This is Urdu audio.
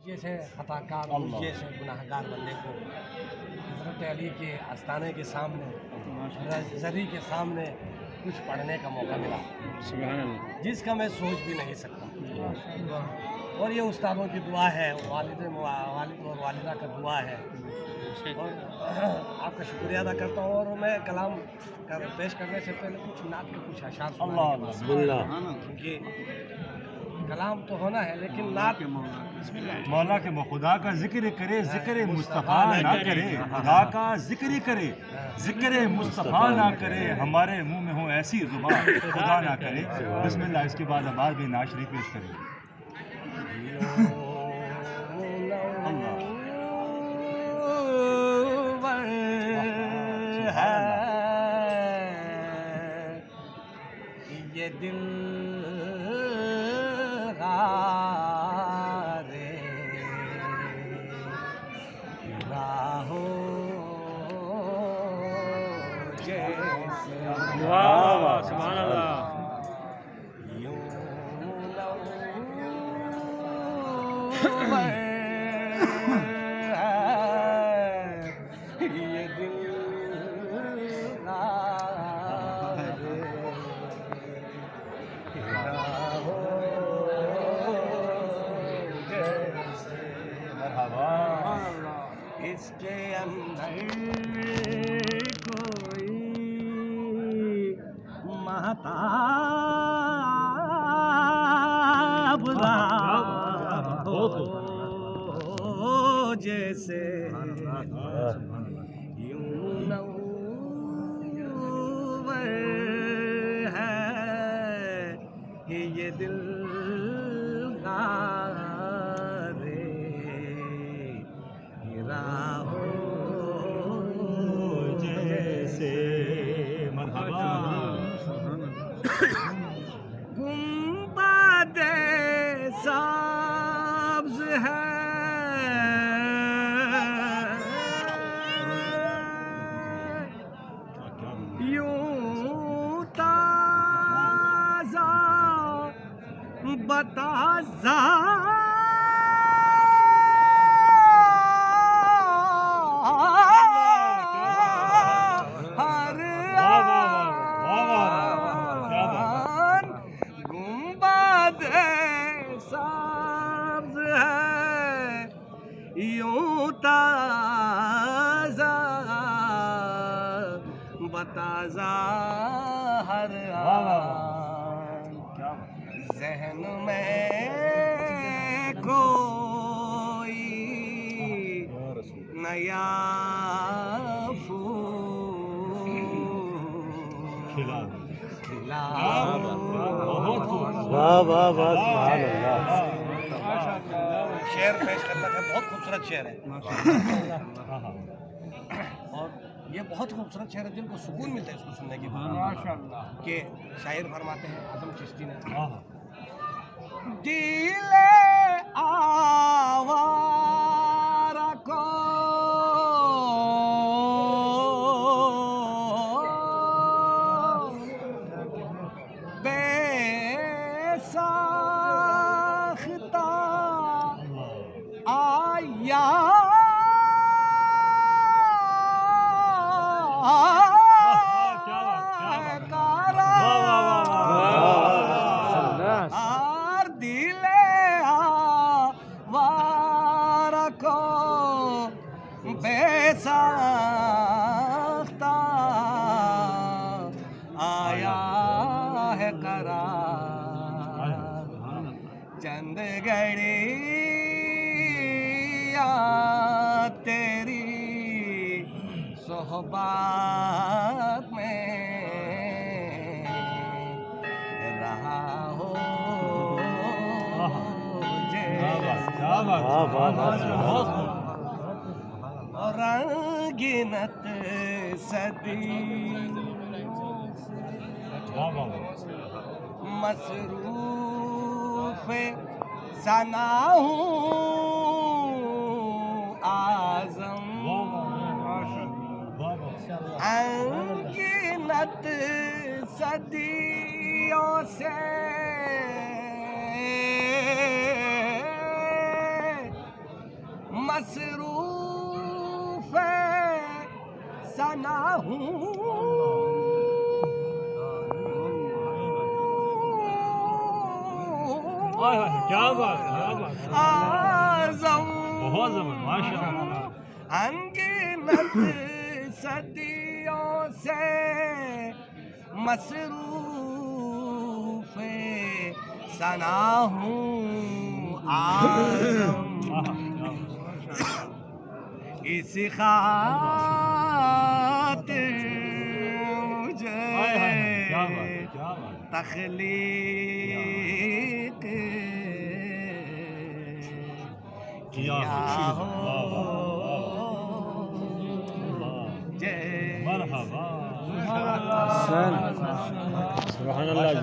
جیسے خطا کار جیسے گناہ گار بندے کو حضرت علی کے آستانے کے سامنے زری کے سامنے کچھ پڑھنے کا موقع ملا، سبحان اللہ، جس کا میں سوچ بھی نہیں سکتا. اور یہ استادوں کی دعا ہے، والد اور والدہ کا دعا ہے، اور آپ کا شکریہ ادا کرتا ہوں. اور میں کلام پیش کرنے سے پہلے کچھ نعت کے کچھ اشعار کیونکہ کلام تو ہونا ہے لیکن نعت مولا کے خدا کا ذکر کرے، ذکر مصطفیٰ نہ کرے، خدا کا ذکر کرے، ذکر مصطفیٰ نہ کرے، ہمارے منہ میں ہو ایسی زبان خدا نہ کرے. بسم اللہ. اس کے بعد عباس بھی نعت شریف پیش کریں. یہ دل واہ سبحان اللہ. یہ دل اس کے اندر کوئی مہتاب ہو جیسے یوں نور ہے یہ دل گنبد سبز ہے یوں تازہ بتازہ سبز ہے یوں تازہ بتازہ ہر آن ذہن میں کوئی نیا پھول کھلا شعر پیش کرنا تھا. بہت خوبصورت شعر ہے اور یہ بہت خوبصورت شعر ہے، دل کو سکون ملتا ہے اس کو سننے کے بعد. کہ شاعر فرماتے ہیں اعظم چشتی نے، دل آوارہ کو ساختہ آیا ہے قرار چند گھڑیاں تیری صحبت میں رہا ہو رنگینت صدی مصروف ثنا ہوں اعظم انگینت صدیوں سے مصروف ثنا ہوں کیا بات اعظم بہت زبردست ماشاء اللہ انگنت صدیوں سے مصروف ثنا ہوں اعظم اس خاطر مجھے تخلیق کیا ہو مرحبا سبحان اللہ